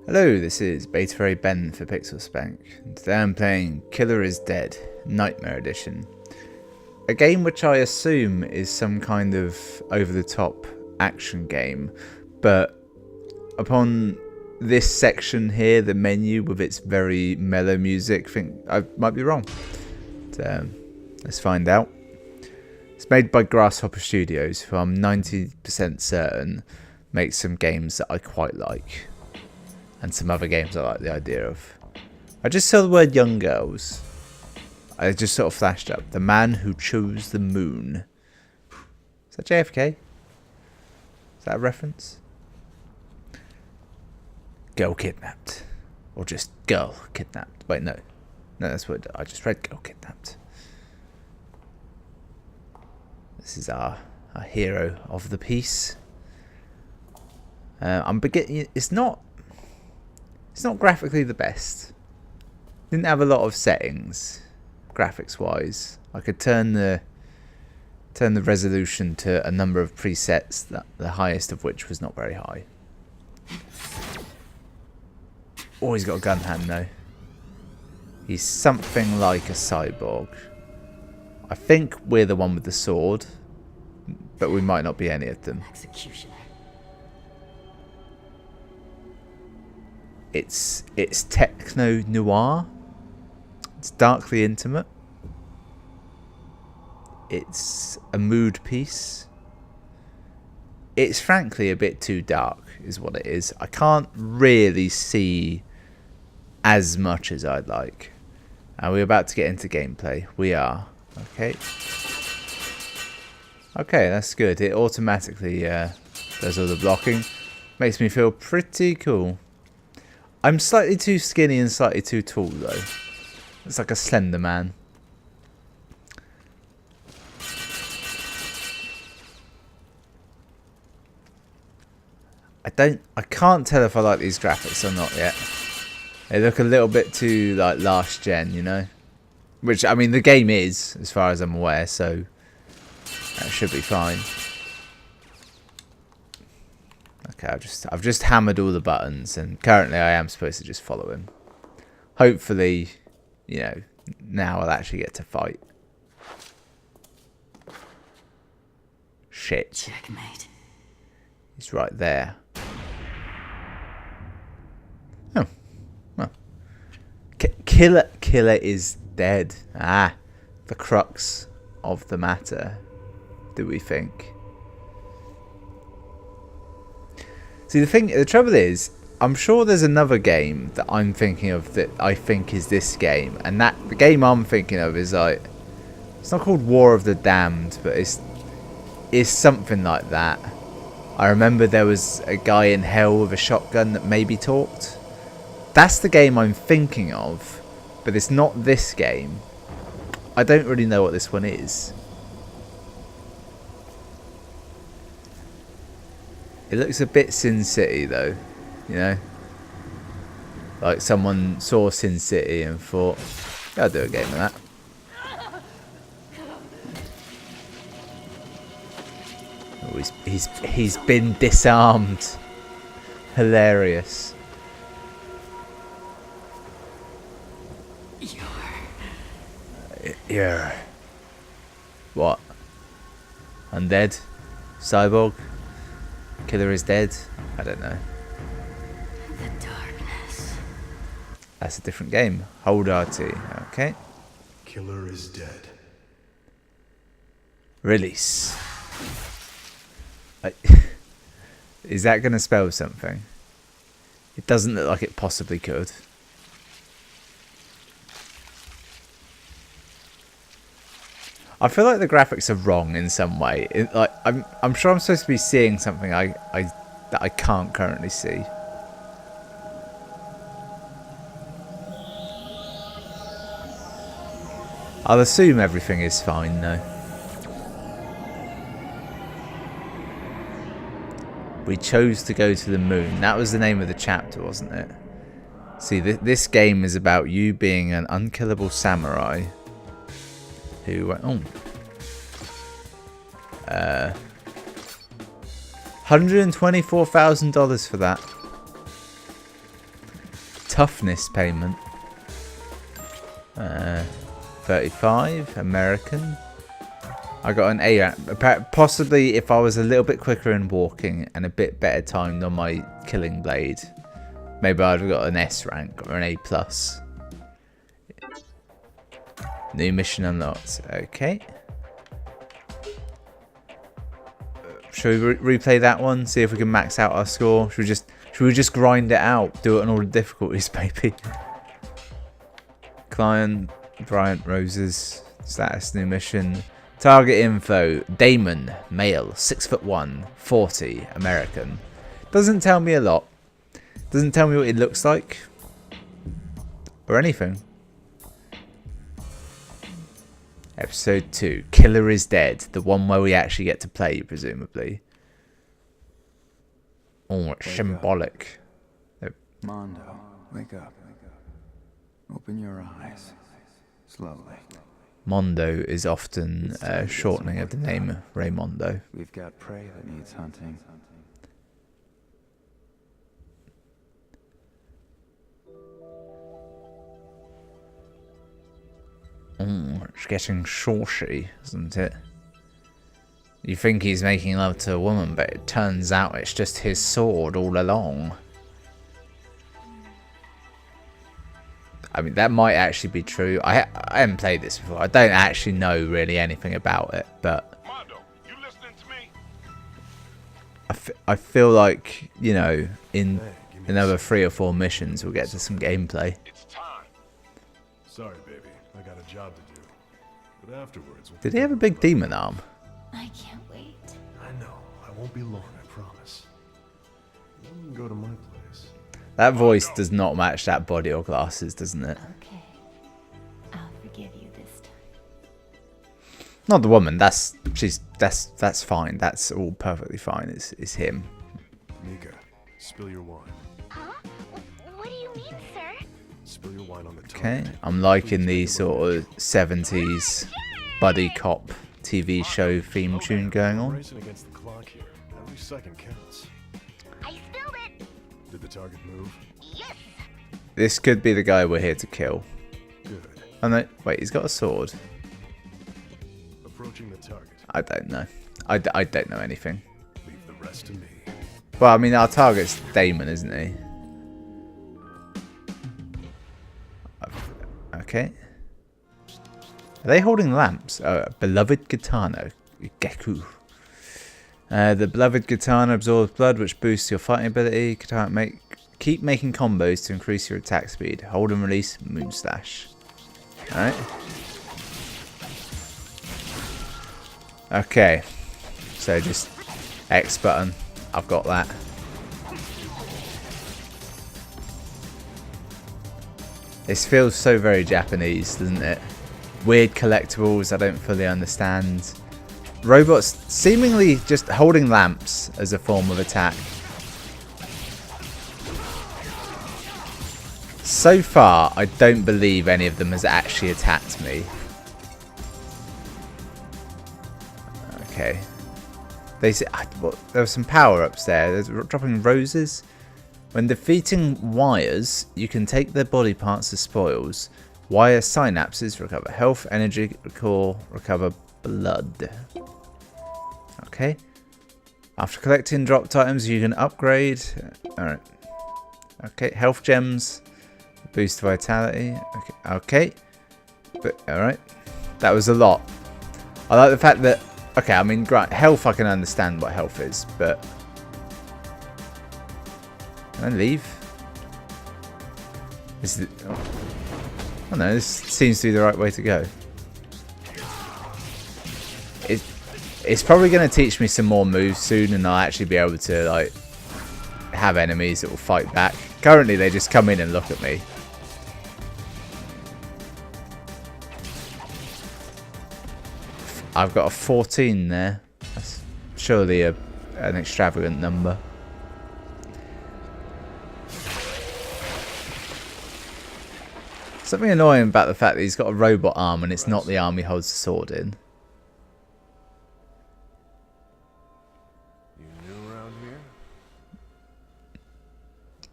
Hello, this is Beta Ray Ben for Pixel Spank, and today I'm playing Killer is Dead, Nightmare Edition. A game which I assume is some kind of over-the-top action game, but upon this section here, the menu with its very mellow music, I think I might be wrong. But, let's find out. It's made by Grasshopper Studios, who I'm 90% certain makes some games that I quite like. And some other games I like the idea of. I just saw the word young girls. I just sort of flashed up. The man who chose the moon. Is that JFK? Is that a reference? Girl kidnapped. Or just girl kidnapped. Wait, no. No, that's what I just read. Girl kidnapped. This is our hero of the piece. I'm beginning. It's not graphically the best. Didn't have a lot of settings, graphics wise. I could turn the resolution to a number of presets, the highest of which was not very high. Oh, he's got a gun hand though. He's something like a cyborg. I think we're the one with the sword, but we might not be any of them. Executioner. It's techno noir. It's darkly intimate. It's a mood piece. It's frankly a bit too dark, is what it is. I can't really see as much as I'd like. And we're about to get into gameplay. We are. Okay. Okay, that's good. It automatically does all the blocking. Makes me feel pretty cool. I'm slightly too skinny and slightly too tall though. It's like a slender man. I can't tell if I like these graphics or not yet. They look a little bit too like last gen, you know? Which, I mean, the game is, as far as I'm aware, so that should be fine. Okay, I've just hammered all the buttons, and currently I am supposed to just follow him. Hopefully, you know, now I'll actually get to fight. Shit. Checkmate. He's right there. Oh, well. Killer is dead. Ah, the crux of the matter, do we think? See, the trouble is, I'm sure there's another game that I'm thinking of that I think is this game, and the game I'm thinking of is like, it's not called War of the Damned, but it's something like that. I remember there was a guy in hell with a shotgun that maybe talked. That's the game I'm thinking of, but it's not this game. I don't really know what this one is. It looks a bit Sin City though, you know? Like someone saw Sin City and thought, yeah, I'll do a game of that. Oh, he's been disarmed. Hilarious. You're... What? Undead? Cyborg? Killer is dead? I don't know. The darkness. That's a different game. Hold RT. Okay. Killer is dead. Release. Is that going to spell something? It doesn't look like it possibly could. I feel like the graphics are wrong in some way. I'm sure I'm supposed to be seeing something that I can't currently see. I'll assume everything is fine though. We chose to go to the moon. That was the name of the chapter, wasn't it? See, this game is about you being an unkillable samurai who went, oh, $124,000 for that. Toughness payment. 35 American. I got an A rank. Possibly if I was a little bit quicker in walking and a bit better timed on my killing blade, maybe I'd have got an S rank or an A plus. New mission unlocked. Okay. Should we replay that one? See if we can max out our score. Should we just grind it out? Do it on all the difficulties, maybe. Client Bryant Roses. Status new mission. Target info. Damon, male, 6'1", 40, American. Doesn't tell me a lot. Doesn't tell me what it looks like. Or anything. Episode 2. Killer is Dead. The one where we actually get to play, presumably. Oh, it's symbolic. Mondo, wake up. Open your eyes. Slowly. Mondo is often shortening of the name Raymondo. We've got prey that needs hunting. Oh, it's getting saucy, isn't it? You think he's making love to a woman, but it turns out it's just his sword all along. I mean, that might actually be true. I haven't played this before. I don't actually know really anything about it, but Mondo, you listening to me? I feel like, you know, in another 3 or 4 missions, we'll get to some gameplay. It's time. Sorry, baby. I got a job to do. But afterwards... Did he have a big demon arm? I can't wait. I know. I won't be long, I promise. You can go to my place. That voice does not match that body or glasses, doesn't it? Okay. I'll forgive you this time. Not the woman. That's fine. That's all perfectly fine. It's him. Mika, spill your wine. Huh? What do you mean, sir? Spill your wine on the Okay, target. I'm liking the sort of 70s buddy cop TV show theme tune going I'm on. racing against the clock here. Every second counts. I spilled it. Did the target move? Yes. This could be the guy we're here to kill. Good. Oh no, wait, he's got a sword. Approaching the target. I don't know. I don't know anything. Leave the rest to me. Well, I mean, our target's Damon, isn't he? Okay. Are they holding lamps? Beloved Katana. Geku. The beloved Katana absorbs blood, which boosts your fighting ability. Katana keep making combos to increase your attack speed. Hold and release Moonslash. Alright. Okay. So just X button. I've got that. This feels so very Japanese, doesn't it? Weird collectibles I don't fully understand. Robots seemingly just holding lamps as a form of attack. So far, I don't believe any of them has actually attacked me. Okay. They say there were some power-ups there. They're dropping roses. When defeating wires, you can take their body parts as spoils. Wire synapses recover health, energy, core, recover blood. Okay. After collecting dropped items, you can upgrade. Alright. Okay, health gems. Boost vitality. Okay. But, alright. That was a lot. I like the fact that... Okay, I mean, right, health I can understand what health is, but... Can I leave? Is it... Oh no, this seems to be the right way to go. It's probably going to teach me some more moves soon, and I'll actually be able to, like, have enemies that will fight back. Currently, they just come in and look at me. I've got a 14 there. That's surely an extravagant number. Something annoying about the fact that he's got a robot arm and it's not the arm he holds the sword in. You new around here?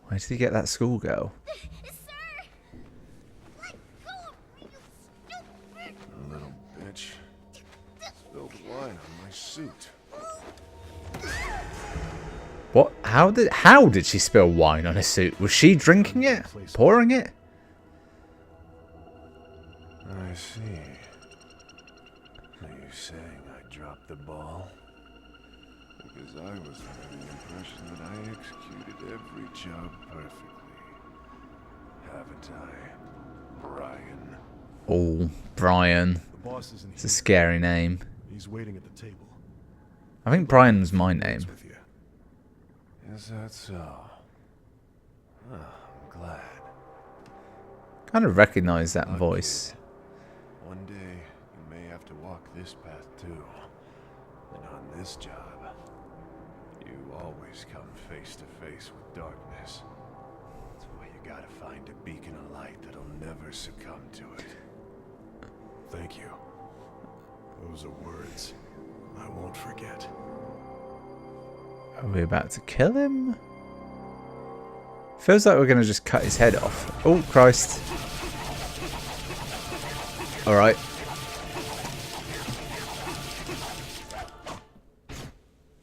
Where did he get that schoolgirl? my suit. What? How did she spill wine on his suit? Was she drinking it? Pouring it? I see. Are you saying I dropped the ball? Because I was under the impression that I executed every job perfectly. Haven't I, Brian? Oh, Brian. The boss isn't It's a here. scary name. He's waiting at the table. I think Brian was my name. With you. Is that so? Oh, I'm glad. Kind of recognise that voice. One day, you may have to walk this path too. And on this job, you always come face to face with darkness. That's why you gotta find a beacon of light that'll never succumb to it. Thank you. Those are words I won't forget. Are we about to kill him? Feels like we're going to just cut his head off. Oh, Christ. Alright.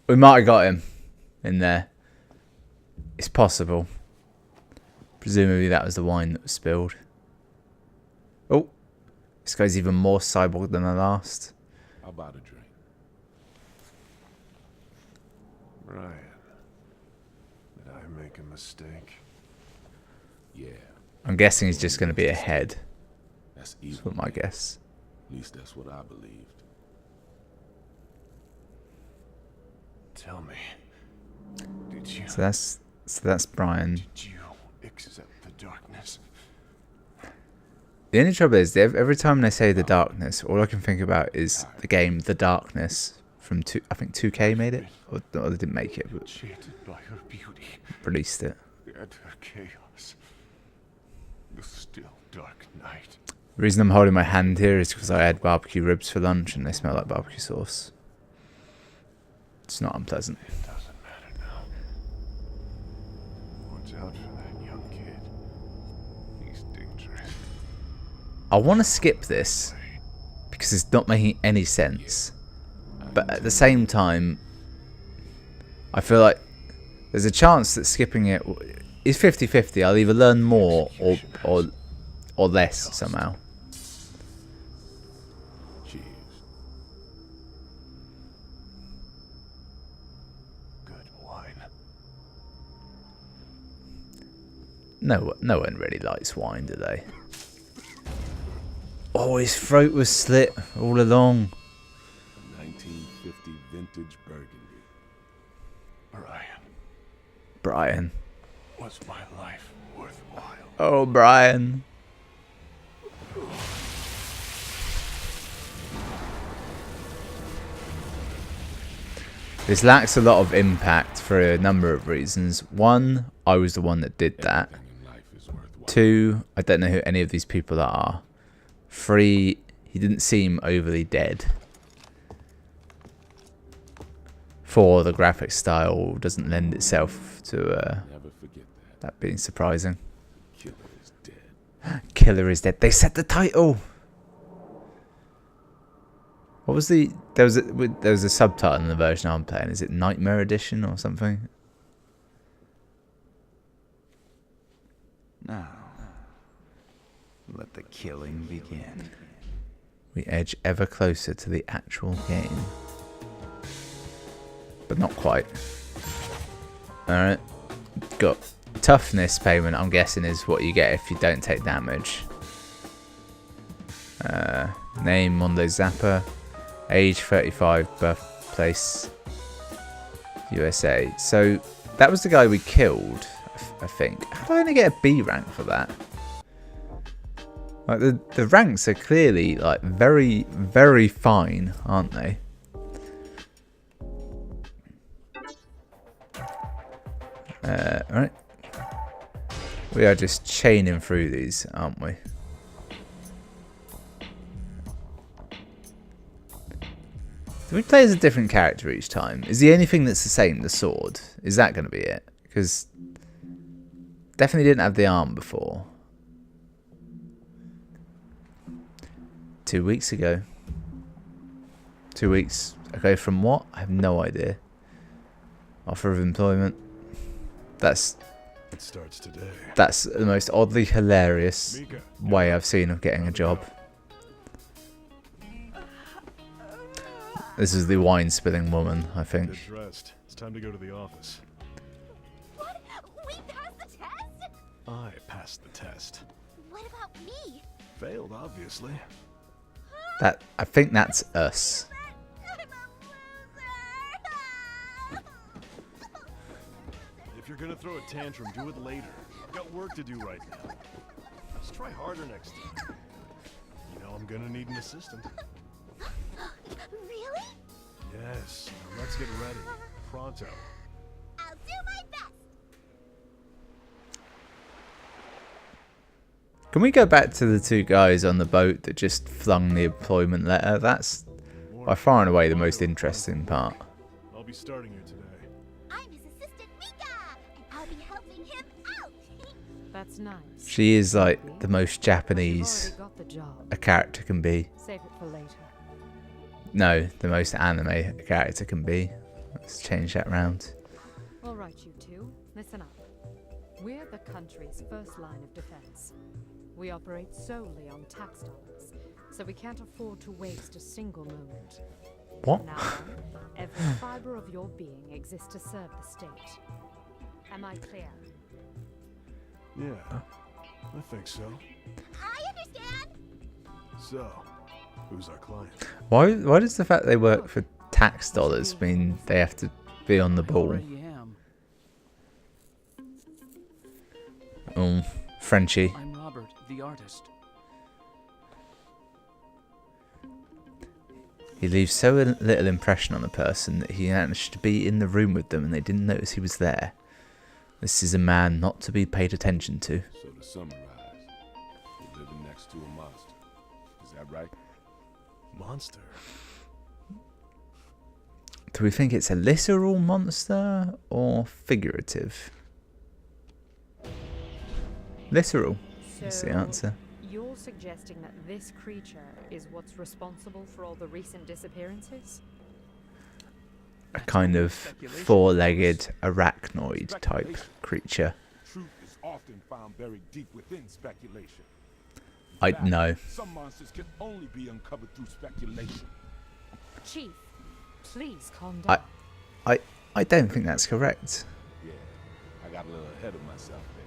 We might have got him in there. It's possible. Presumably that was the wine that was spilled. Oh. This guy's even more cyborg than the last. How about a drink? Brian, did I make a mistake? Yeah, I'm guessing he's just going to be a head. that's That's evil. what my guess. At least that's what I believed. Tell me, did you So that's Brian. did you accept the darkness? The only trouble is, every time they say the darkness, all I can think about is the game The Darkness from I think 2K made it, or they didn't make it, but Enchanted by her beauty released it. and her chaos. The still dark night. The reason I'm holding my hand here is because I had barbecue ribs for lunch and they smell like barbecue sauce. It's not unpleasant. It doesn't matter now. Watch out for that young kid. He's dangerous. I want to skip this because it's not making any sense. But at the same time, I feel like there's a chance that skipping it is 50-50. I'll either learn more or less somehow. Cheers. Good wine. No one really likes wine, do they? Oh, his throat was slit all along. 1950 vintage Burgundy. Brian. Was my life worthwhile? Oh, Brian. This lacks a lot of impact for a number of reasons. One, I was the one that did that. Everything in life is worthwhile. Two, I don't know who any of these people are. Three, he didn't seem overly dead. Four, the graphic style doesn't lend itself to Never forget that. that being surprising. Killer is dead. Killer is dead. They set the title. What was the? There was a subtitle in the version I'm playing. Is it Nightmare Edition or something? Now, let the killing begin. We edge ever closer to the actual game, but not quite. All right, got toughness payment. I'm guessing is what you get if you don't take damage. Name Mondo Zappa. Age 35, birthplace USA. So that was the guy we killed, I think. How do I only get a B rank for that? Like the ranks are clearly like very, very fine, aren't they? Alright. We are just chaining through these, aren't we? Do we play as a different character each time? Is the only thing that's the same the sword? Is that going to be it? Because definitely didn't have the arm before. 2 weeks ago. 2 weeks Okay, from what? I have no idea. Offer of employment. That's It starts today. the most oddly hilarious Mika, way I've seen of getting a job. This is the wine spilling woman, I think. get dressed. It's time to go to the office. What? We passed the test? I passed the test. What about me? Failed, obviously. I think that's us. I'm a loser. If you're gonna throw a tantrum, do it later. I've got work to do right now. Just try harder next time. You know I'm gonna need an assistant. Really? Yes. Now let's get ready. Pronto. I'll do my best. Can we go back to the two guys on the boat that just flung the employment letter? That's by far and away the most interesting part. I'll be starting here today. I'm his assistant, Mika, and I'll be helping him out. That's nice. She is like the most Japanese You've already got the job. a character can be. Save it for later. No, the most anime a character can be. Let's change that round. All right, you two, listen up. We're the country's first line of defense. We operate solely on tax dollars, so we can't afford to waste a single moment. What? Now, every fiber of your being exists to serve the state. Am I clear? Yeah, I think so. I understand. So, who's our client? Why does the fact they work for tax dollars mean they have to be on the ball? Already am. Frenchie. I'm Robert, the artist. He leaves so little impression on the person that he managed to be in the room with them and they didn't notice he was there. This is a man not to be paid attention to. So to summarize, you're living next to a monster. Is that right? Monster. Do we think it's a literal monster or figurative? Literal is the answer. You're suggesting that this creature is what's responsible for all the recent disappearances? A kind of four-legged arachnoid type creature. Truth is often found buried deep within speculation. I know. Some monsters can only be uncovered through speculation. Chief, please calm down. I don't think that's correct. Yeah, I got a little ahead of myself there.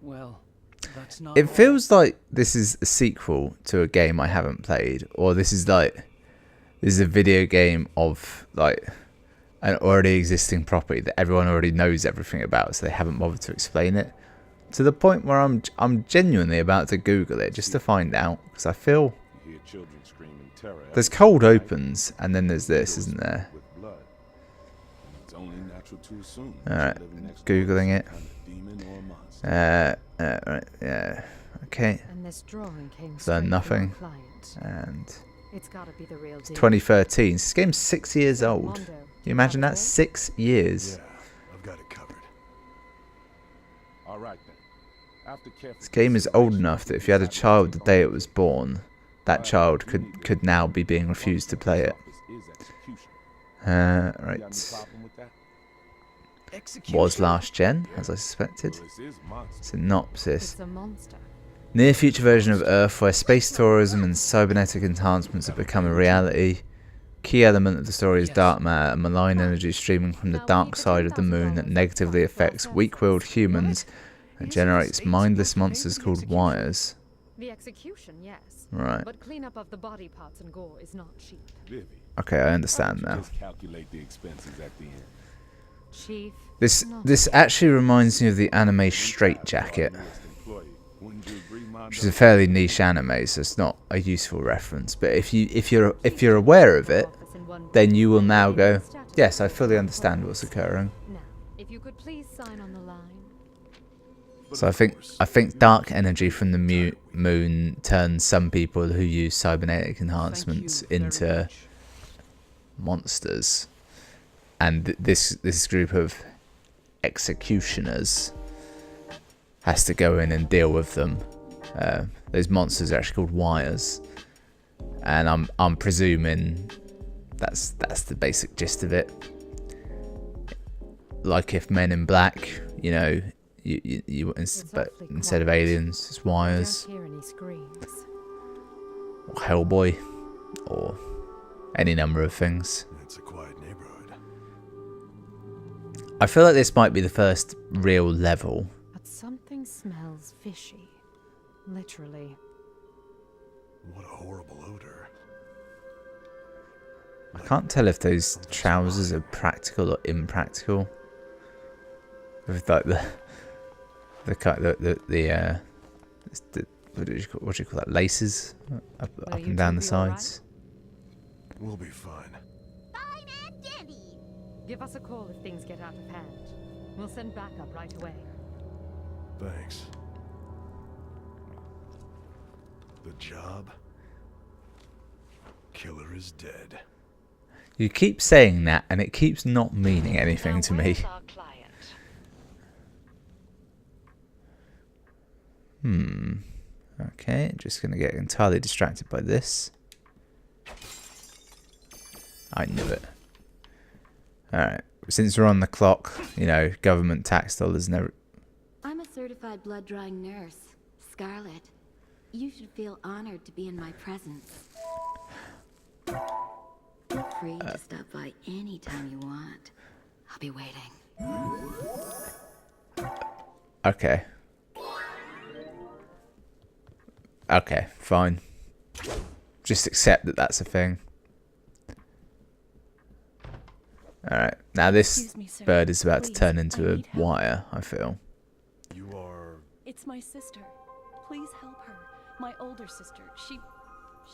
Well, that's not. It feels like this is a sequel to a game I haven't played, or this is a video game of like an already existing property that everyone already knows everything about, so they haven't bothered to explain it. To the point where I'm genuinely about to Google it just to find out, because I feel You hear children screaming terror. there's cold opens and then there's this, isn't there? With blood. And it's only natural to assume Alright, that you're living next door to Googling some it. kind of demon or monster. Right, yeah, okay. And this drawing came So straight from nothing. our client. And It's gotta be the real deal. 2013. This game's 6 years old. Mondo, Can you imagine that? 6 years. Yeah, I've got it covered. All right then. After careful This game is old consideration, enough that if you had a child the day it was born, that child could now be being refused to play it. Is execution. Right. You got any problem with that? Execution. Was last gen, as I suspected. Well, this is monster. Synopsis. It's a monster. Near future version of Earth where space tourism and cybernetic enhancements have become a reality. Key element of the story is dark matter, a malign energy streaming from the dark side of the moon that negatively affects weak-willed humans and generates mindless monsters called wires. The execution, yes. Right. But cleanup of the body parts and gore is not cheap. Vivi, Okay, I how understand did you now. just calculate the expenses at the end? Chief. This actually reminds me of the anime Straight Jacket, Employee, wouldn't you agree, Mondo? which is a fairly niche anime, so it's not a useful reference. But if you're aware of it, then you will now go, yes, I fully understand what's occurring. Now, if you could please sign on the line. So I think dark energy from the moon turns some people who use cybernetic enhancements Thank you very into much. monsters, and this group of executioners has to go in and deal with them. Those monsters are actually called wires, and I'm presuming That's the basic gist of it. Like if Men in Black, you know, but instead of aliens, it's wires. I don't hear any screams. Or Hellboy, or any number of things. It's a quiet neighborhood. I feel like this might be the first real level. But something smells fishy. Literally. What a horrible odor. I can't tell if those trousers are practical or impractical. With like the what do you call that? Laces up and down the sides. We'll be fine. Fine and dandy. Give us a call if things get out of hand. We'll send backup right away. Thanks. The job? Killer is dead. You keep saying that, and it keeps not meaning anything to me. Okay, just gonna get entirely distracted by this. I knew it. Alright, since we're on the clock, you know, government tax dollars never... I'm a certified blood-drawing nurse, Scarlet. You should feel honored to be in my presence. Free to stop by anytime you want. I'll be waiting. Okay. Okay, fine. Just accept that that's a thing. Alright, now this Excuse me, sir. bird is about to Please, turn I into a need help. wire, I feel. You are... It's my sister. Please help her. My older sister.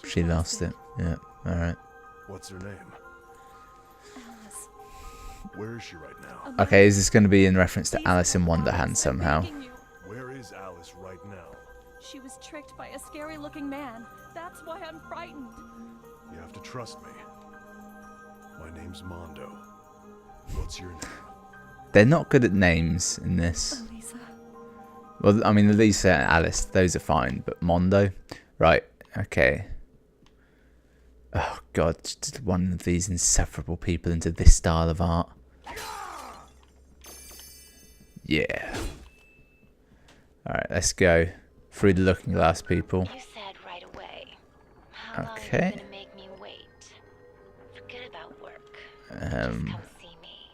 She lost it. Yeah, alright. What's her name? Alice. Where is she right now? Okay, is this going to be in reference to Please Alice in help Wonderland Alice, I'm somehow? begging you. Where is Alice right now? She was tricked by a scary-looking man. That's why I'm frightened. You have to trust me. My name's Mondo. What's your name? They're not good at names in this. Elisa. Well, I mean, Elisa and Alice, those are fine, but Mondo? Right, okay. Oh god, just one of these insufferable people into this style of art. Yeah. Alright, let's go. Through the looking glass, people. You said right away. How long Okay. are you gonna make me wait? Forget about work. Just come see me.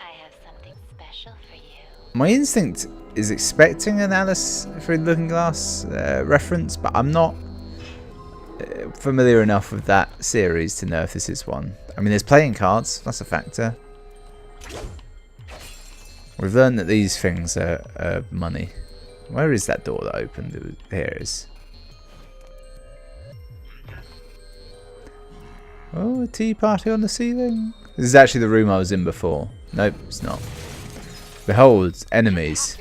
I have something special for you. My instinct is expecting an Alice Through the Looking Glass reference, but I'm not familiar enough with that series to know if this is one. I mean, there's playing cards, that's a factor. We've learned that these things are money. Where is that door that opened? Here it is. Oh, a tea party on the ceiling. This is actually the room I was in before. Nope, it's not. Behold, enemies.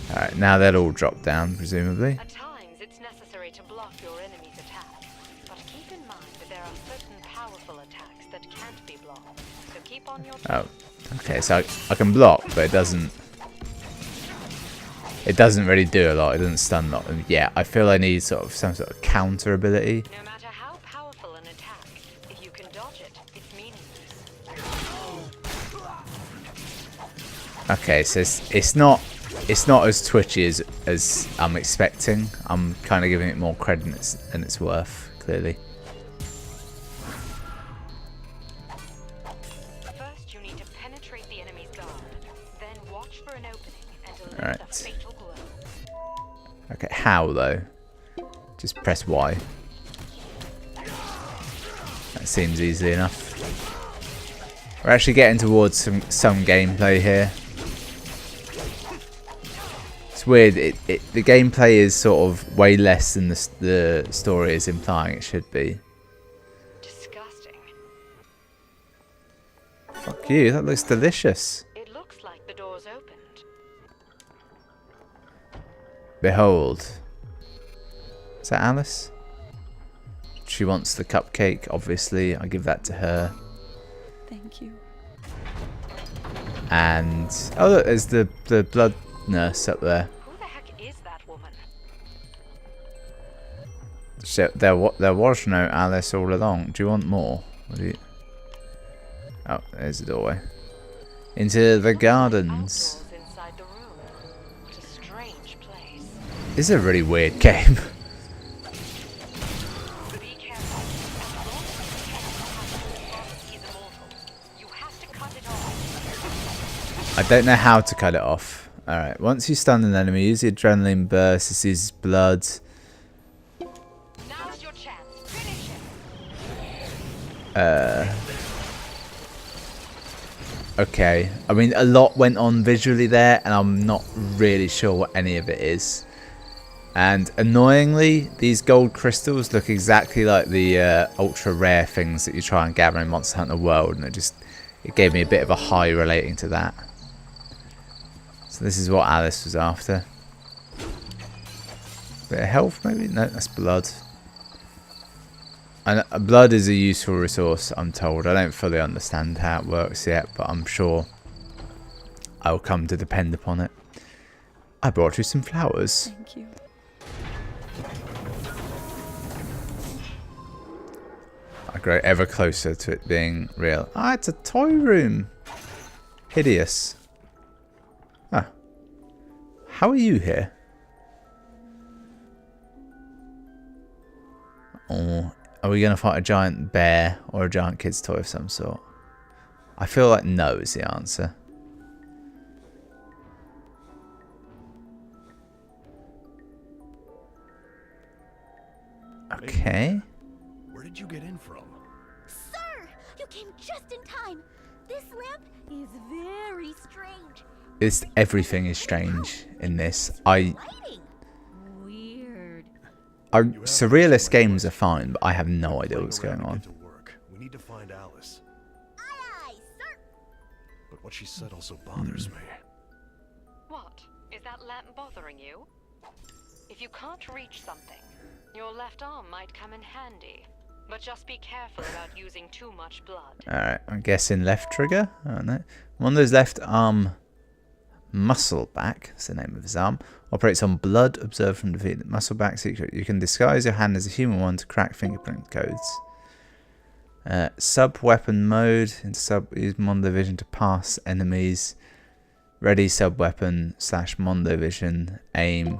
Alright, now they'll all drop down, presumably. At times, it's necessary to block your enemy's attack. But keep in mind that there are certain powerful attacks that can't be blocked. So keep on your Oh, okay, so I can block, but it doesn't really do a lot. It doesn't stun a lot. And yeah, I feel I need sort of some sort of counter ability. No matter how powerful an attack, if you can dodge it, it's meaningless. Okay, so it's not as twitchy as I'm expecting. I'm kind of giving it more credit than it's worth, clearly. First, you need to penetrate the enemy's guard. Then watch for an opening and deliver Alright. the fatal blow. Okay, how though? Just press Y. That seems easy enough. We're actually getting towards some gameplay here. It's weird. The gameplay is sort of way less than the story is implying it should be. Disgusting. Fuck you. That looks delicious. It looks like the door's opened. Behold. Is that Alice? She wants the cupcake, obviously. I give that to her. Thank you. And oh look, there's the blood nurse up there. Who the heck is that woman? So there was no Alice all along. Do you want more? What do you... Oh, there's the doorway. Into the gardens. This is a really weird game. I don't know how to cut it off. Alright, once you stun an enemy, use the adrenaline burst. This is blood. Now's your chance. Finish him. Okay. I mean, a lot went on visually there, and I'm not really sure what any of it is. And annoyingly, these gold crystals look exactly like the ultra rare things that you try and gather in Monster Hunter World, and it gave me a bit of a high relating to that. So this is what Alice was after. Bit of health, maybe? No, that's blood. And blood is a useful resource, I'm told. I don't fully understand how it works yet, but I'm sure I'll come to depend upon it. I brought you some flowers. Thank you. I grow ever closer to it being real. Ah, it's a toy room. Hideous. Ah. How are you here? Oh, are we going to fight a giant bear or a giant kid's toy of some sort? I feel like no is the answer. Okay. Where did you get in from? Sir, you came just in time. This lamp is very strange. Everything is strange in this. Weird. Surrealist games are fine, but I have no idea what's going on. We need to find Alice. Aye, aye, sir. But what she said also bothers me. What? Is that lamp bothering you? If you can't reach something, your left arm might come in handy. But just be careful about using too much blood. Alright, I'm guessing left trigger? I don't know. One of those left arm muscle back, that's the name of his arm, operates on blood observed from defeated. Muscle back secret. You can disguise your hand as a human one to crack fingerprint codes. Sub weapon mode. Use Mondo Vision to pass enemies. Ready sub weapon / Mondo Vision. Aim.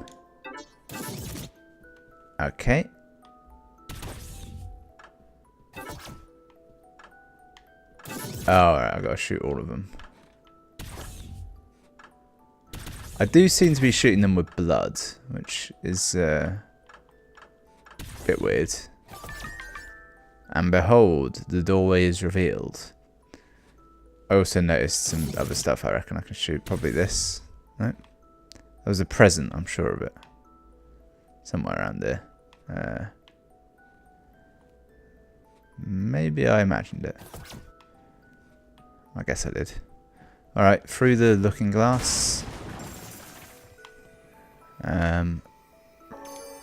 Okay. Oh, alright, I've got to shoot all of them. I do seem to be shooting them with blood, which is a bit weird. And behold, the doorway is revealed. I also noticed some other stuff I reckon I can shoot. Probably this. No? There was a present, I'm sure of it. Somewhere around there. Maybe I imagined it. I guess I did. Alright, through the looking glass.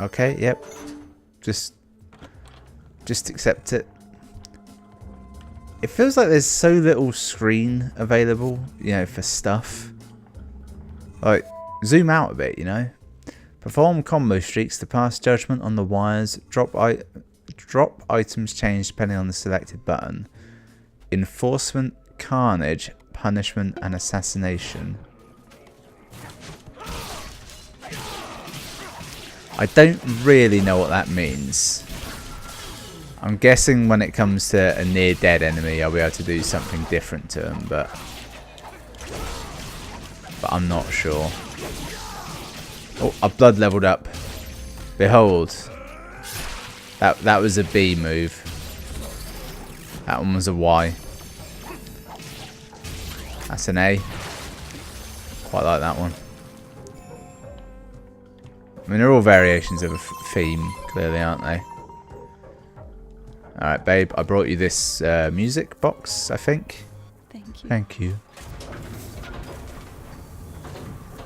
Okay, yep. Just accept it. It feels like there's so little screen available, you know, for stuff. Like, zoom out a bit, you know. Perform combo streaks to pass judgment on the wires. Drop items change depending on the selected button. Enforcement, carnage, punishment, and assassination. I don't really know what that means. I'm guessing when it comes to a near dead enemy, I'll be able to do something different to him, but I'm not sure. Oh, our blood leveled up. Behold. That was a B move. That one was a Y. That's an A. Quite like that one. I mean, they're all variations of a theme, clearly, aren't they? Alright, babe, I brought you this music box, I think. Thank you. Thank you.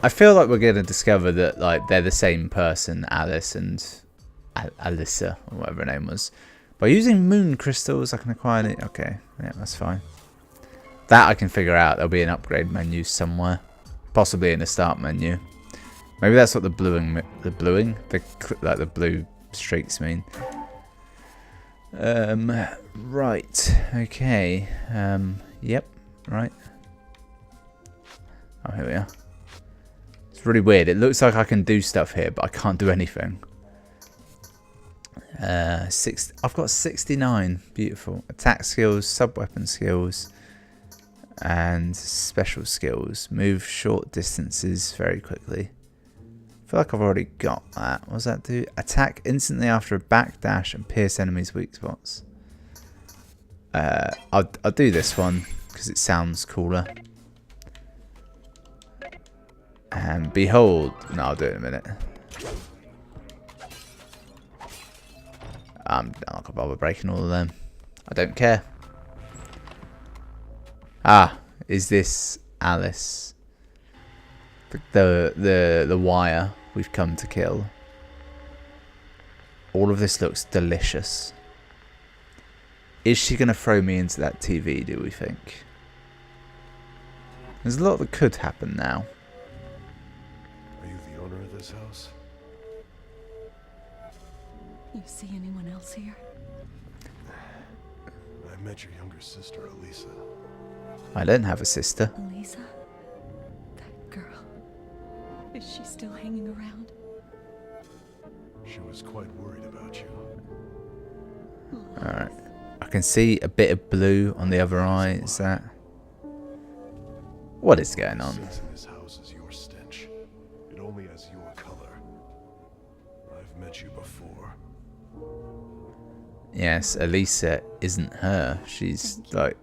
I feel like we're going to discover that like they're the same person, Alice and Alyssa, or whatever her name was. By using moon crystals, I can acquire it. Okay, yeah, that's fine. That I can figure out. There'll be an upgrade menu somewhere. Possibly in the start menu. Maybe that's what the blue streaks mean. Right. Okay. Yep. Right. Oh, here we are. It's really weird. It looks like I can do stuff here, but I can't do anything. I've got 69. Beautiful. Attack skills, sub-weapon skills, and special skills. Move short distances very quickly. I feel like I've already got that. What does that do? Attack instantly after a backdash and pierce enemies' weak spots. I'll do this one because it sounds cooler. And behold, no, I'll do it in a minute. I'm not gonna bother breaking all of them. I don't care. Ah, is this Alice? The wire we've come to kill. All of this looks delicious. Is she gonna throw me into that TV, do we think? There's a lot that could happen now. Are you the owner of this house? You see anyone else here? I met your younger sister, Elisa. I don't have a sister. Elisa? That girl. Is she still hanging around? She was quite worried about you. Alright. I can see a bit of blue on the other eye. Is that... What is going on? The sense in this house is your stench. It only has your color. I've met you before. Yes, Elisa isn't her. She's like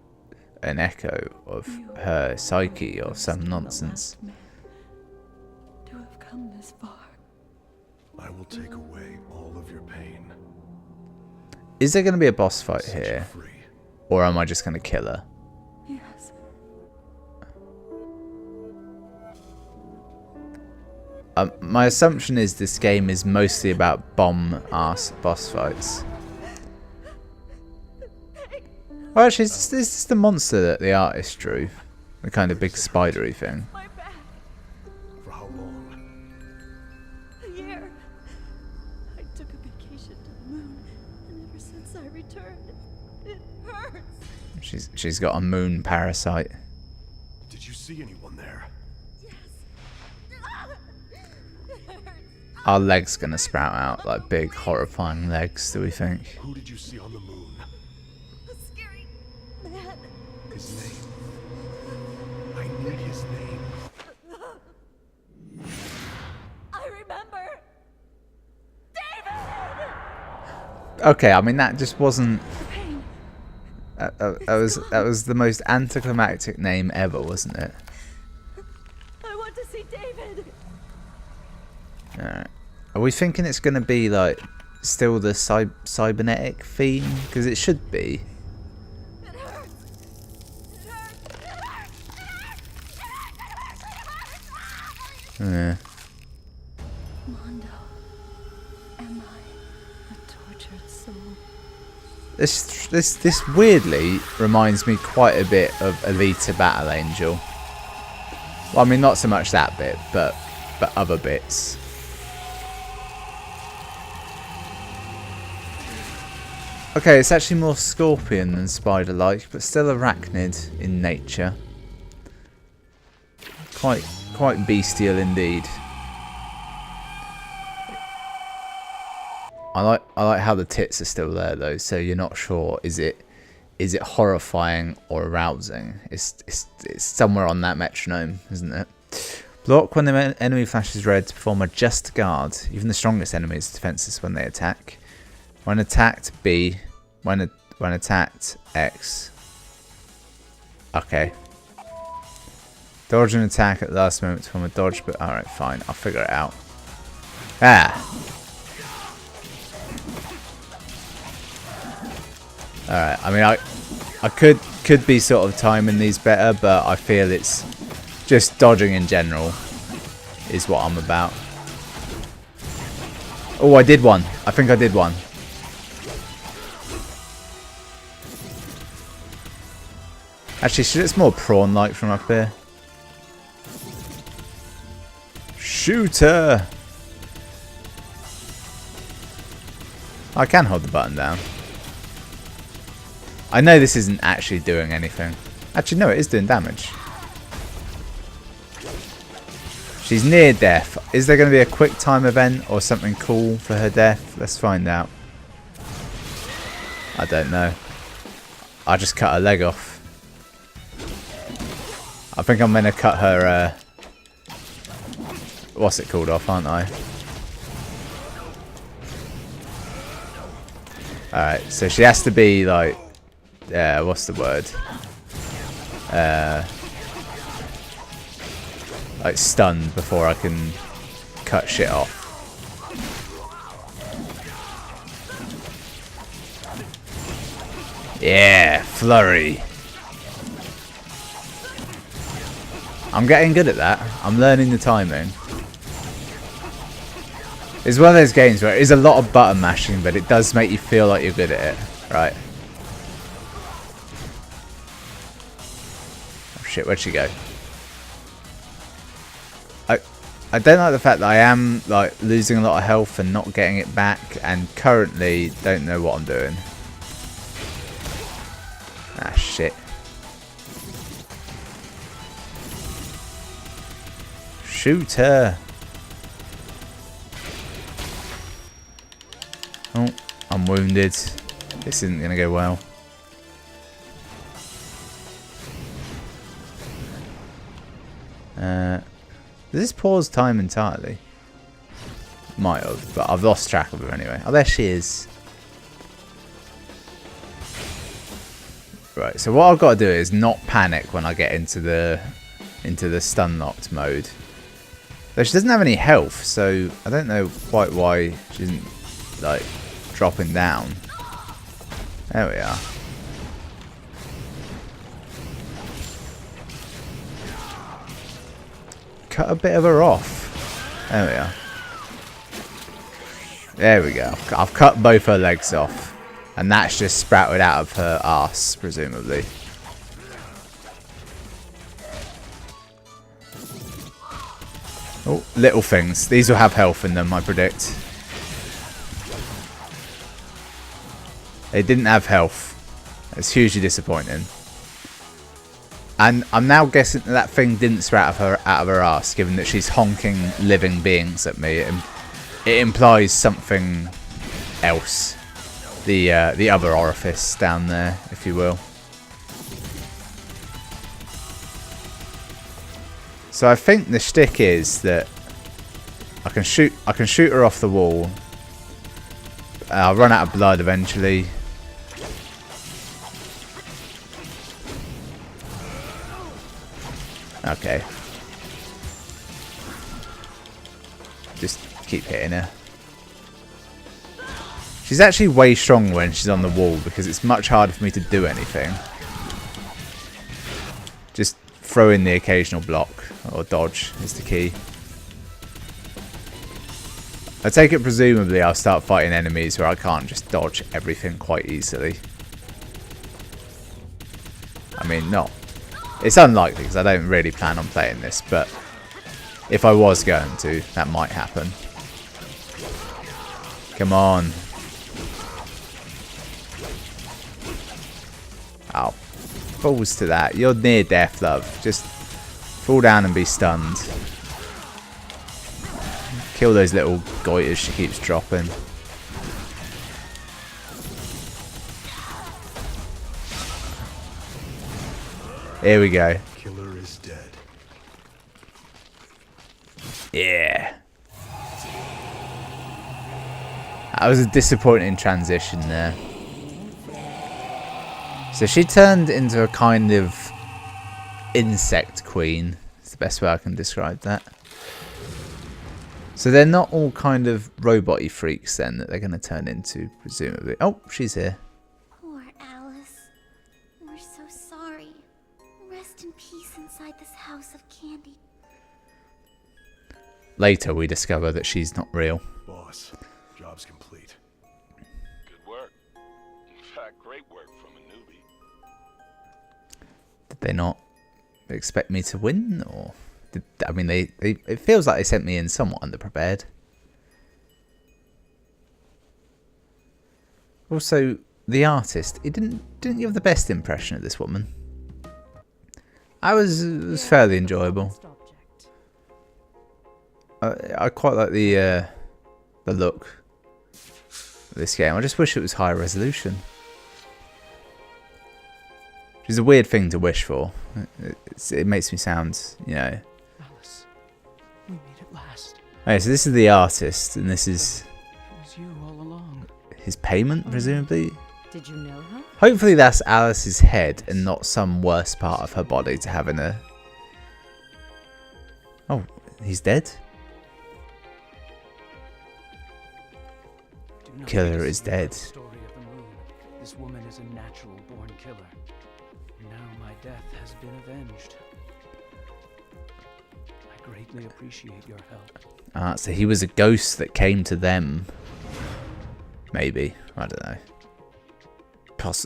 an echo of her psyche or some nonsense. To have come this far. I will take away all of your pain. Is there going to be a boss fight here? Or am I just going to kill her? Yes. My assumption is this game is mostly about bomb-ass boss fights. Oh, actually, this is the monster that the artist drew. The kind of big spidery thing. My back. For how long? A year. I took a vacation to the moon, and ever since I returned, it hurts. She's got a moon parasite. Did you see anyone there? Yes. Our legs gonna sprout out like big horrifying legs, do we think? Who did you see on the moon? A scary man. His name. I need his name. I remember. David! Okay, I mean that just wasn't. The pain. That was the most anticlimactic name ever, wasn't it? I want to see David. Alright. Are we thinking it's going to be like still the cybernetic theme? Because it should be. It hurts. It hurts. It hurts. Yeah. Mondo, am I a tortured soul? This weirdly reminds me quite a bit of Alita Battle Angel. Well, I mean not so much that bit, but other bits. Okay, it's actually more scorpion than spider-like, but still arachnid in nature. Quite bestial indeed. I like how the tits are still there though, so you're not sure is it horrifying or arousing. It's somewhere on that metronome, isn't it? Block when the enemy flashes red to perform a just guard. Even the strongest enemy is defenseless when they attack. When attacked, B. When attacked, X. Okay. Dodge an attack at the last moment to perform a dodge, but alright, fine. I'll figure it out. Ah! Alright, I mean, I could be sort of timing these better, but I feel it's just dodging in general is what I'm about. Oh, I did one. I think I did one. Actually, it's more prawn-like from up here. Shoot her! I can hold the button down. I know this isn't actually doing anything. Actually, no, it is doing damage. She's near death. Is there going to be a quick time event or something cool for her death? Let's find out. I don't know. I just cut her leg off. I think I'm going to cut her... what's it called off, aren't I? Alright, so she has to be like... what's the word? Like stunned before I can cut shit off. Yeah, flurry. I'm getting good at that. I'm learning the timing. It's one of those games where it is a lot of button mashing, but it does make you feel like you're good at it. Right. Oh shit, where'd she go? I don't like the fact that I am like losing a lot of health and not getting it back, and currently don't know what I'm doing. Ah shit. Shoot her. Oh, I'm wounded. This isn't gonna go well. Does this pause time entirely? Might have, but I've lost track of her anyway. Oh, there she is. Right, so what I've got to do is not panic when I get into the stun locked mode. Though she doesn't have any health, so I don't know quite why she isn't like dropping down. There we are. Cut a bit of her off. There we are. There we go. I've cut both her legs off. And that's just sprouted out of her arse, presumably. Oh, little things. These will have health in them, I predict. They didn't have health. It's hugely disappointing. And I'm now guessing that thing didn't sprout out of her ass, given that she's honking living beings at me. It implies something else. The other orifice down there, if you will. So I think the shtick is that I can shoot her off the wall. I'll run out of blood eventually. Okay. Just keep hitting her. She's actually way stronger when she's on the wall because it's much harder for me to do anything. Just throw in the occasional block or dodge is the key. I take it presumably I'll start fighting enemies where I can't just dodge everything quite easily. I mean, not. It's unlikely because I don't really plan on playing this, but if I was going to, that might happen. Come on. Oh, falls to that. You're near death, love. Just fall down and be stunned. Kill those little goiters she keeps dropping. Here we go. Killer is dead. Yeah. That was a disappointing transition there. So she turned into a kind of insect queen. It's the best way I can describe that. So they're not all kind of robot-y freaks then that they're going to turn into, presumably. Oh, she's here. Poor Alice. We're so sorry. Rest in peace inside this house of candy. Later we discover that she's not real. Boss, job's complete. Good work. In fact, great work from a newbie. Did they not expect me to win, or I mean, it feels like they sent me in somewhat underprepared. Also, the artist. He didn't give the best impression of this woman. It was fairly enjoyable. I quite like the look of this game. I just wish it was higher resolution. Which is a weird thing to wish for. It makes me sound, you know. Alice, we made it last. Okay, so this is the artist, and this is It was you all along. his payment, presumably. Did you know her? Hopefully that's Alice's head and not some worse part of her body to have in a... Oh, he's dead? Killer is dead. Story of the moon. This woman is a natural born killer. Now my death has been avenged. I greatly appreciate your help. So he was a ghost that came to them. Maybe. I don't know.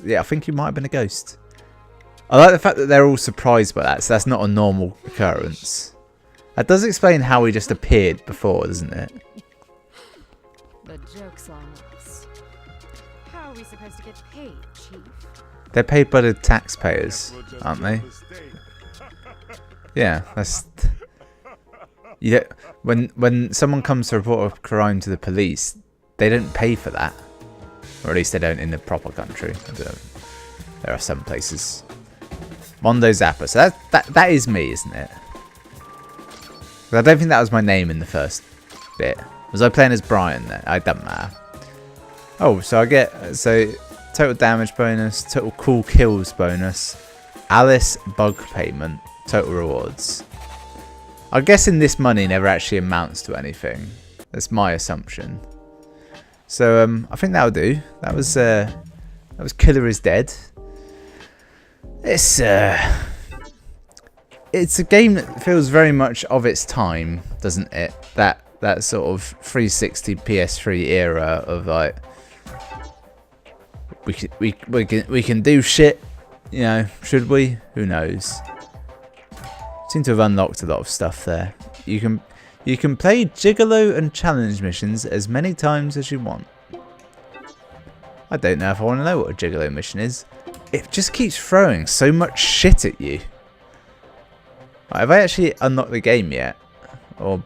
Yeah, I think he might have been a ghost. I like the fact that they're all surprised by that, so that's not a normal occurrence. That does explain how he just appeared before, doesn't it? The joke's on us. How are we supposed to get paid, Chief? They're paid by the taxpayers, aren't they? Yeah, that's... You don't, when someone comes to report a crime to the police, they don't pay for that. Or at least they don't in the proper country. There are some places. Mondo Zappa. So that is me, isn't it? I don't think that was my name in the first bit. Was I playing as Brian there? It doesn't matter. Oh, so I get total damage bonus, total cool kills bonus, Alice bug payment, total rewards. I'm guessing this money never actually amounts to anything. That's my assumption. So I think that'll do. That was Killer is Dead. It's a game that feels very much of its time, doesn't it? That sort of 360 PS3 era of like we can do shit, you know, should we? Who knows? Seem to have unlocked a lot of stuff there. You can play Gigolo and challenge missions as many times as you want. I don't know if I want to know what a Gigolo mission is. It just keeps throwing so much shit at you. Right, have I actually unlocked the game yet? Or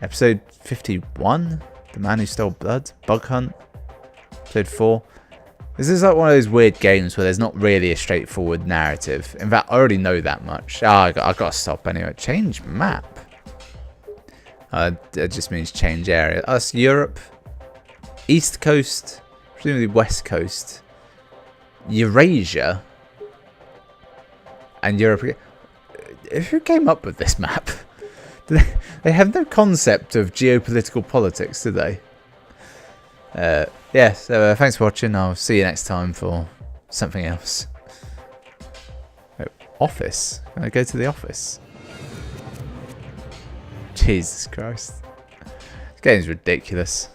episode 51? The Man Who Stole Blood? Bug Hunt? Episode 4? This is like one of those weird games where there's not really a straightforward narrative. In fact, I already know that much. I got to stop anyway. Change map. That just means change area. Us, Europe. East Coast. Presumably West Coast. Eurasia. And Europe. Who came up with this map? They have no concept of geopolitical politics, do they? Yeah, so thanks for watching. I'll see you next time for something else. Oh, office? Can I go to the office? Jesus Christ. This game's ridiculous.